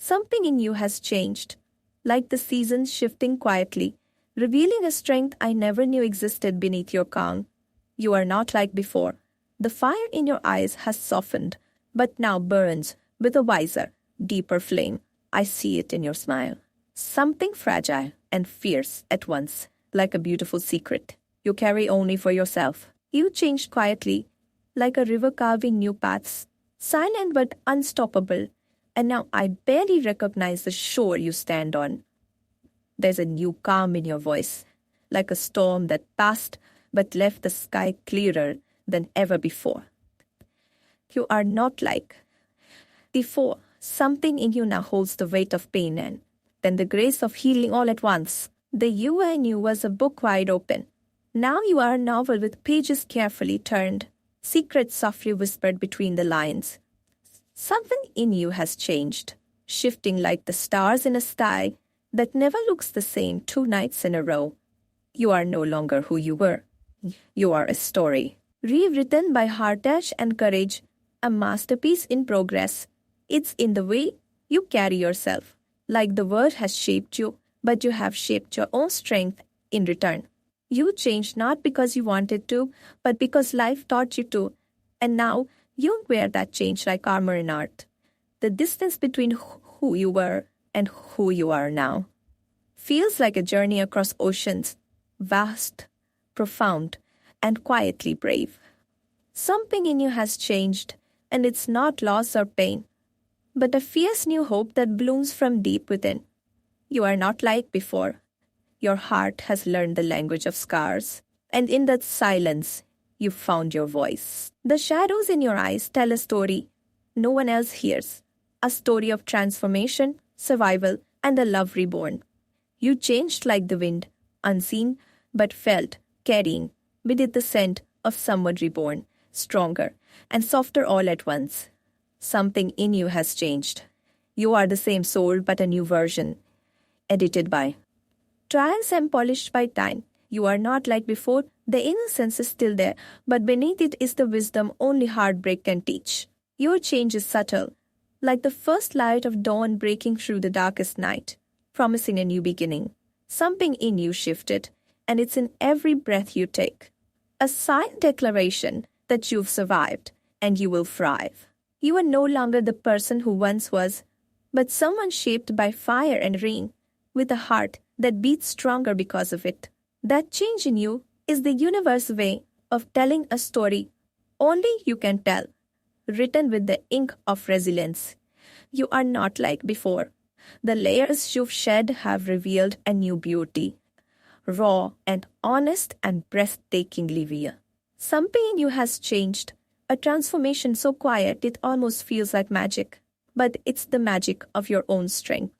Something in you has changed, like the seasons shifting quietly, revealing a strength I never knew existed beneath your calm. You are not like before. The fire in your eyes has softened, but now burns with a wiser, deeper flame. I see it in your smile. Something fragile and fierce at once, like a beautiful secret you carry only for yourself. You changed quietly, like a river carving new paths, silent but unstoppable, and now I barely recognize the shore you stand on. There's a new calm in your voice, like a storm that passed but left the sky clearer than ever before. You are not like before. Something in you now holds the weight of pain and then the grace of healing all at once. The you I knew was a book wide open. Now you are a novel with pages carefully turned, secrets softly whispered between the lines. Something in you has changed, shifting like the stars in a sky that never looks the same 2 nights in a row. You are no longer who you were. You are a story, rewritten by heartache and courage, a masterpiece in progress. It's in the way you carry yourself, like the world has shaped you, but you have shaped your own strength in return. You changed not because you wanted to, but because life taught you to, and now you wear that change like armor in art. The distance between who you were and who you are now feels like a journey across oceans, vast, profound, and quietly brave. Something in you has changed, and it's not loss or pain, but a fierce new hope that blooms from deep within. You are not like before. Your heart has learned the language of scars, and in that silence, you found your voice. The shadows in your eyes tell a story no one else hears, a story of transformation, survival, and a love reborn. You changed like the wind, unseen but felt, carrying with it the scent of someone reborn, stronger and softer all at once. Something in you has changed. You are the same soul but a new version, edited by trials and polished by time. You are not like before. The innocence is still there, but beneath it is the wisdom only heartbreak can teach. Your change is subtle, like the first light of dawn breaking through the darkest night, promising a new beginning. Something in you shifted, and it's in every breath you take. A silent declaration that you've survived, and you will thrive. You are no longer the person who once was, but someone shaped by fire and rain, with a heart that beats stronger because of it. That change in you is the universe's way of telling a story only you can tell, written with the ink of resilience. You are not like before. The layers you've shed have revealed a new beauty, raw and honest and breathtakingly real. Something in you has changed, a transformation so quiet it almost feels like magic, but it's the magic of your own strength.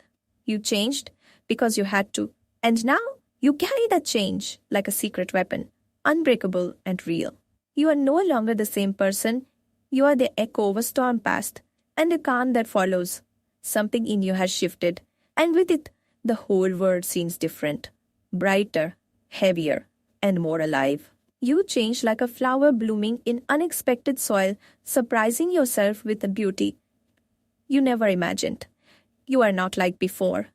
You changed because you had to, and now you carry that change like a secret weapon, unbreakable and real. You are no longer the same person. You are the echo of a storm past and a calm that follows. Something in you has shifted, and with it, the whole world seems different, brighter, heavier, and more alive. You change like a flower blooming in unexpected soil, surprising yourself with a beauty you never imagined. You are not like before.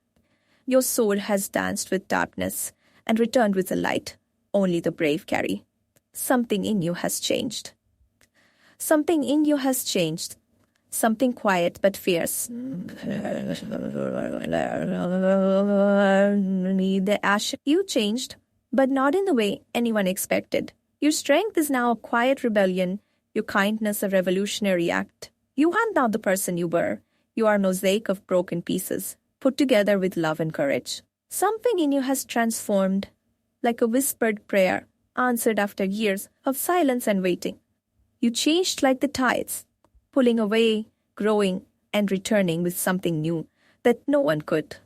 Your soul has danced with darkness and returned with the light only the brave carry. Something in you has changed. Something in you has changed. Something quiet but fierce. The ash. You changed, but not in the way anyone expected. Your strength is now a quiet rebellion, your kindness a revolutionary act. You aren't now the person you were. You are a mosaic of broken pieces, put together with love and courage. Something in you has transformed, like a whispered prayer, answered after years of silence and waiting. You changed like the tides, pulling away, growing, and returning with something new that no one could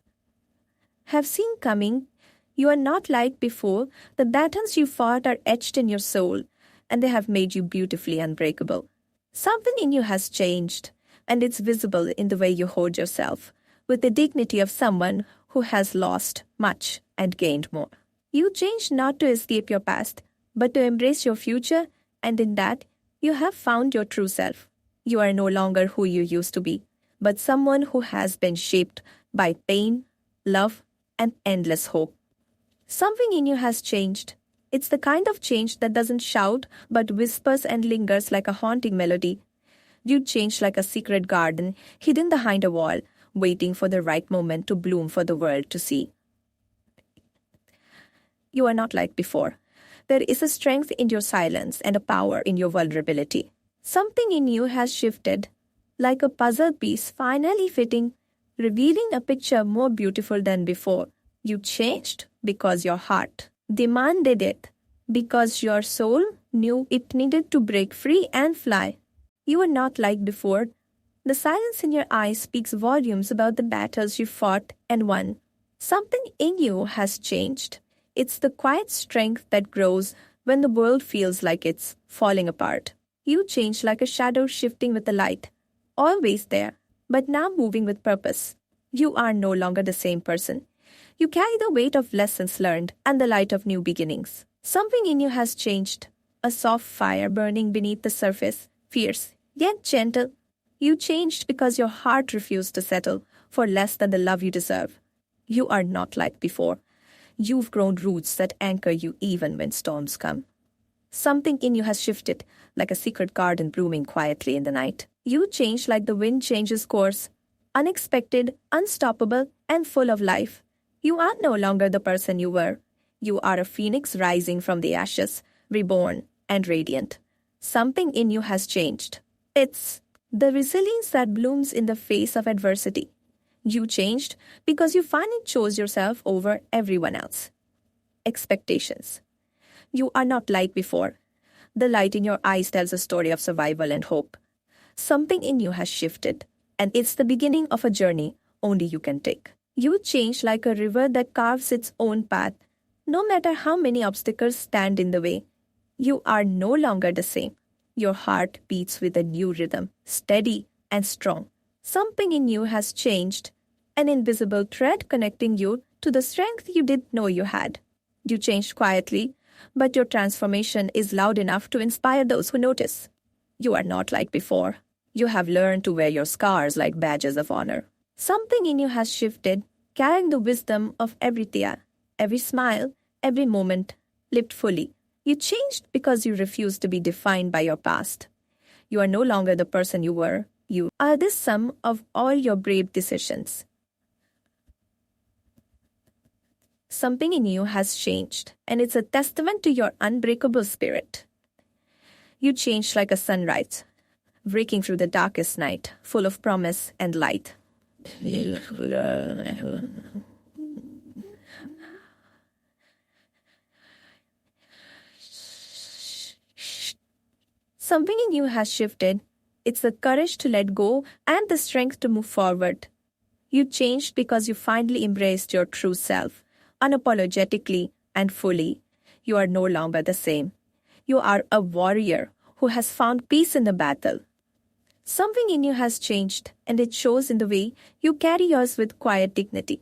have seen coming. You are not like before. The battles you fought are etched in your soul, and they have made you beautifully unbreakable. Something in you has changed, and it's visible in the way you hold yourself, with the dignity of someone who has lost much and gained more. You changed not to escape your past, but to embrace your future, and in that, you have found your true self. You are no longer who you used to be, but someone who has been shaped by pain, love, and endless hope. Something in you has changed. It's the kind of change that doesn't shout but whispers and lingers like a haunting melody. You changed like a secret garden hidden behind a wall, waiting for the right moment to bloom for the world to see. You are not like before. There is a strength in your silence and a power in your vulnerability. Something in you has shifted, like a puzzle piece finally fitting, revealing a picture more beautiful than before. You changed because your heart demanded it, because your soul knew it needed to break free and fly. You are not like before. The silence in your eyes speaks volumes about the battles you fought and won. Something in you has changed. It's the quiet strength that grows when the world feels like it's falling apart. You change like a shadow shifting with the light, always there, but now moving with purpose. You are no longer the same person. You carry the weight of lessons learned and the light of new beginnings. Something in you has changed, a soft fire burning beneath the surface, fierce, yet gentle. You changed because your heart refused to settle for less than the love you deserve. You are not like before. You've grown roots that anchor you even when storms come. Something in you has shifted, like a secret garden blooming quietly in the night. You change like the wind changes course, unexpected, unstoppable, and full of life. You are no longer the person you were. You are a phoenix rising from the ashes, reborn and radiant. Something in you has changed. It's the resilience that blooms in the face of adversity. You changed because you finally chose yourself over everyone else. Expectations. You are not like before. The light in your eyes tells a story of survival and hope. Something in you has shifted, and it's the beginning of a journey only you can take. You change like a river that carves its own path, no matter how many obstacles stand in the way. You are no longer the same. Your heart beats with a new rhythm, steady and strong. Something in you has changed, an invisible thread connecting you to the strength you didn't know you had. You changed quietly, but your transformation is loud enough to inspire those who notice. You are not like before. You have learned to wear your scars like badges of honor. Something in you has shifted, carrying the wisdom of every tear, every smile, every moment, lived fully. You changed because you refused to be defined by your past. You are no longer the person you were. You are the sum of all your brave decisions. Something in you has changed, and it's a testament to your unbreakable spirit. You changed like a sunrise, breaking through the darkest night, full of promise and light. Something in you has shifted. It's the courage to let go and the strength to move forward. You changed because you finally embraced your true self, unapologetically and fully. You are no longer the same. You are a warrior who has found peace in the battle. Something in you has changed, and it shows in the way you carry yours with quiet dignity.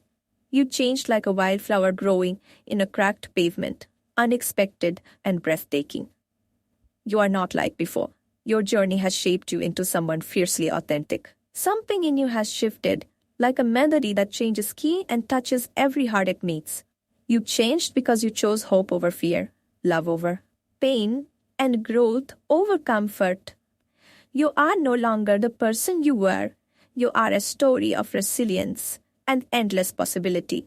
You changed like a wildflower growing in a cracked pavement, unexpected and breathtaking. You are not like before. Your journey has shaped you into someone fiercely authentic. Something in you has shifted, like a melody that changes key and touches every heart it meets. You changed because you chose hope over fear, love over pain, and growth over comfort. You are no longer the person you were. You are a story of resilience and endless possibility.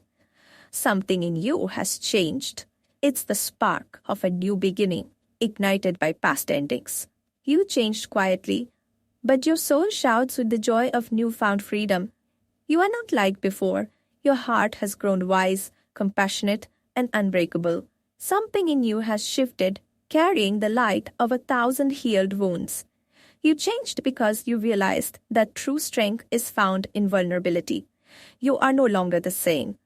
Something in you has changed. It's the spark of a new beginning, ignited by past endings. You changed quietly, but your soul shouts with the joy of newfound freedom. You are not like before. Your heart has grown wise, compassionate, and unbreakable. Something in you has shifted, carrying the light of 1,000 healed wounds. You changed because you realized that true strength is found in vulnerability. You are no longer the same.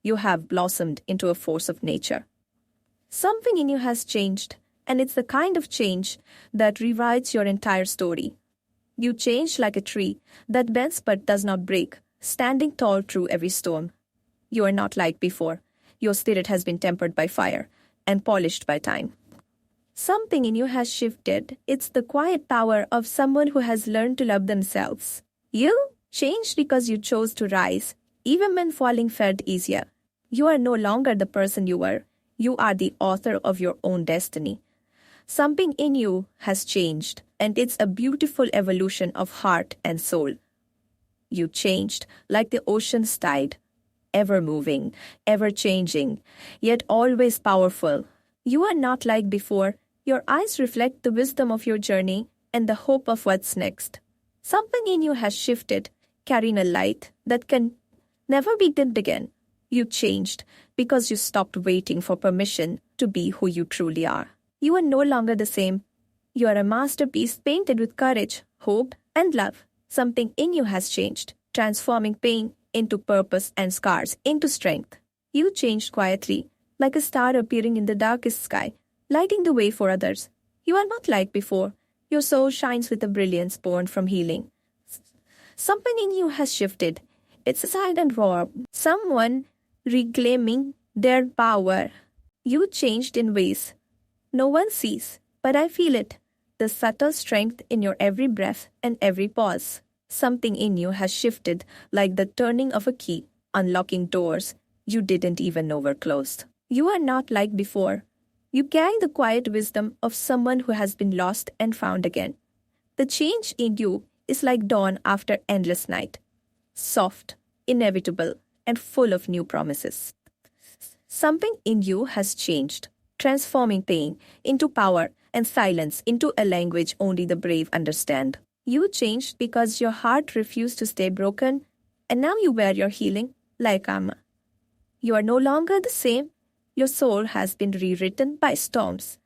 You have blossomed into a force of nature. Something in you has changed, and it's the kind of change that rewrites your entire story. You change like a tree that bends but does not break, standing tall through every storm. You are not like before. Your spirit has been tempered by fire and polished by time. Something in you has shifted. It's the quiet power of someone who has learned to love themselves. You Changed because you chose to rise, even when falling felt easier. You are no longer the person you were. You are the author of your own destiny. Something in you has changed, and it's a beautiful evolution of heart and soul. You changed like the ocean's tide, ever moving, ever changing, yet always powerful. You are not like before. Your eyes reflect the wisdom of your journey and the hope of what's next. Something in you has shifted, carrying a light that can never be dimmed again. You changed because you stopped waiting for permission to be who you truly are. You are no longer the same. You are a masterpiece painted with courage, hope, and love. Something in you has changed, transforming pain into purpose and scars into strength. You changed quietly, like a star appearing in the darkest sky, lighting the way for others. You are not like before. Your soul shines with a brilliance born from healing. Something in you has shifted. It's a silent roar. Someone reclaiming their power. You changed in ways no one sees, but I feel it. The subtle strength in your every breath and every pause. Something in you has shifted like the turning of a key, unlocking doors you didn't even know were closed. You are not like before. You carry the quiet wisdom of someone who has been lost and found again. The change in you is like dawn after endless night. Soft, inevitable, and full of new promises. Something in you has changed, transforming pain into power and silence into a language only the brave understand. You changed because your heart refused to stay broken, and now you wear your healing like armor. You are no longer the same. Your soul has been rewritten by storms.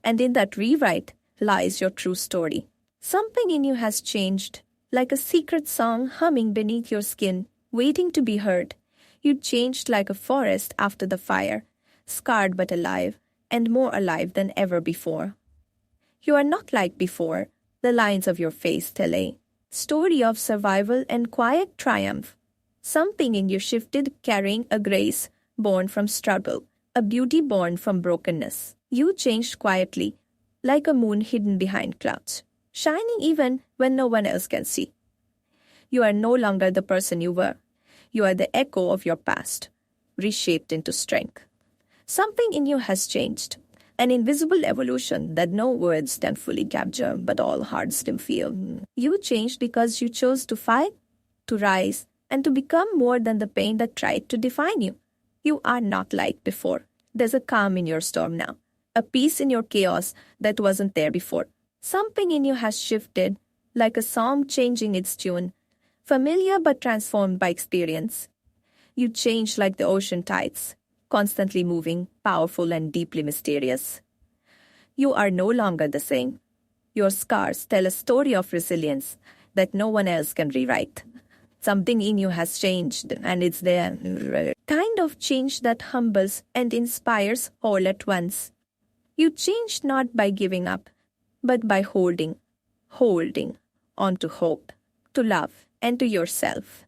And in that rewrite lies your true story. Something in you has changed, like a secret song humming beneath your skin, waiting to be heard. You changed like a forest after the fire, scarred but alive, and more alive than ever before. You are not like before. The lines of your face tell a story of survival and quiet triumph. Something in you shifted, carrying a grace born from struggle, a beauty born from brokenness. You changed quietly, like a moon hidden behind clouds, shining even when no one else can see. You are no longer the person you were. You are the echo of your past, reshaped into strength. Something in you has changed, an invisible evolution that no words can fully capture, but all hearts can feel. You changed because you chose to fight, to rise, and to become more than the pain that tried to define you. You are not like before. There's a calm in your storm now, a peace in your chaos that wasn't there before. Something in you has shifted, like a song changing its tune, familiar but transformed by experience. You changed like the ocean tides, constantly moving, powerful and deeply mysterious. You are no longer the same. Your scars tell a story of resilience that no one else can rewrite. Something in you has changed, and it's there. Kind of change that humbles and inspires all at once. You changed not by giving up, but by holding on to hope, to love, and to yourself.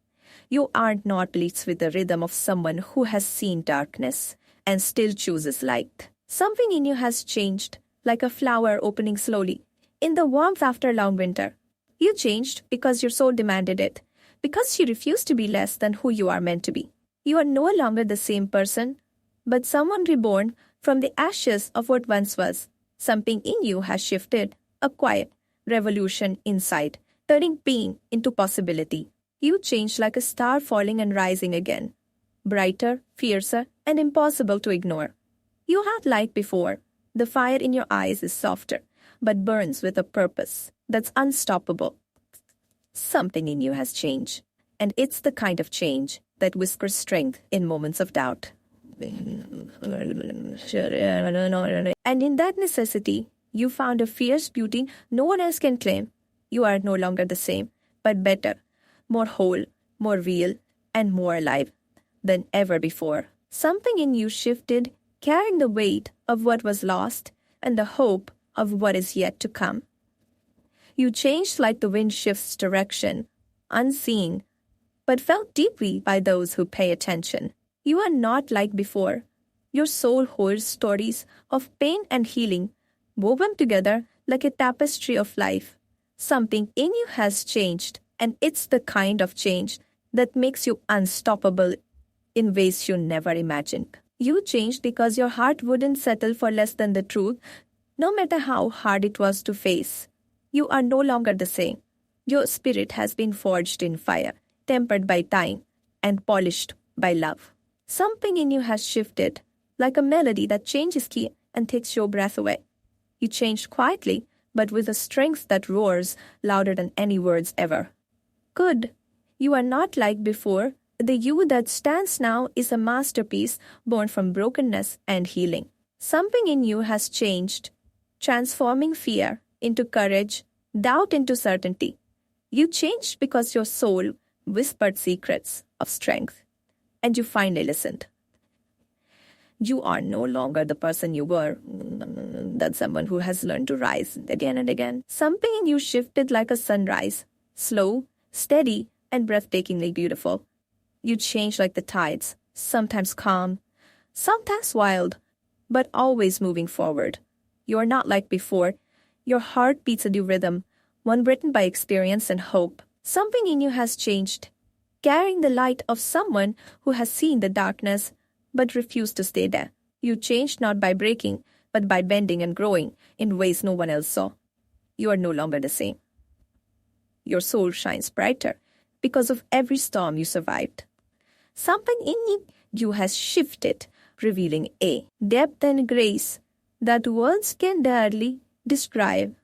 You are not leads with the rhythm of someone who has seen darkness and still chooses light. Something in you has changed, like a flower opening slowly, in the warmth after long winter. You changed because your soul demanded it, because you refused to be less than who you are meant to be. You are no longer the same person, but someone reborn from the ashes of what once was. Something in you has shifted, a quiet revolution inside, turning pain into possibility. You changed like a star falling and rising again, brighter, fiercer, and impossible to ignore. You had light before. The fire in your eyes is softer, but burns with a purpose that's unstoppable. Something in you has changed, and it's the kind of change that whispers strength in moments of doubt. And in that necessity, you found a fierce beauty no one else can claim. You are no longer the same, but better, more whole, more real, and more alive than ever before. Something in you shifted, carrying the weight of what was lost and the hope of what is yet to come. You changed like the wind shifts direction, unseen, but felt deeply by those who pay attention. You are not like before. Your soul holds stories of pain and healing, woven together like a tapestry of life. Something in you has changed, And it's the kind of change that makes you unstoppable in ways you never imagined. You changed because your heart wouldn't settle for less than the truth, no matter how hard it was to face. You are no longer the same. Your spirit has been forged in fire, tempered by time, and polished by love. Something in you has shifted, like a melody that changes key and takes your breath away. You changed quietly, but with a strength that roars louder than any words ever. Good. You are not like before. The you that stands now is a masterpiece born from brokenness and healing. Something in you has changed, transforming fear into courage, doubt into certainty. You changed because your soul whispered secrets of strength, and you finally listened. You are no longer the person you were. That's someone who has learned to rise again and again. Something in you shifted like a sunrise, slow, steady, and breathtakingly beautiful. You changed like the tides, sometimes calm, sometimes wild, but always moving forward. You are not like before. Your heart beats a new rhythm, one written by experience and hope. Something in you has changed, carrying the light of someone who has seen the darkness but refused to stay there. You changed not by breaking, but by bending and growing in ways no one else saw. You are no longer the same. Your soul shines brighter because of every storm you survived. Something in you has shifted, revealing a depth and grace that words can barely describe.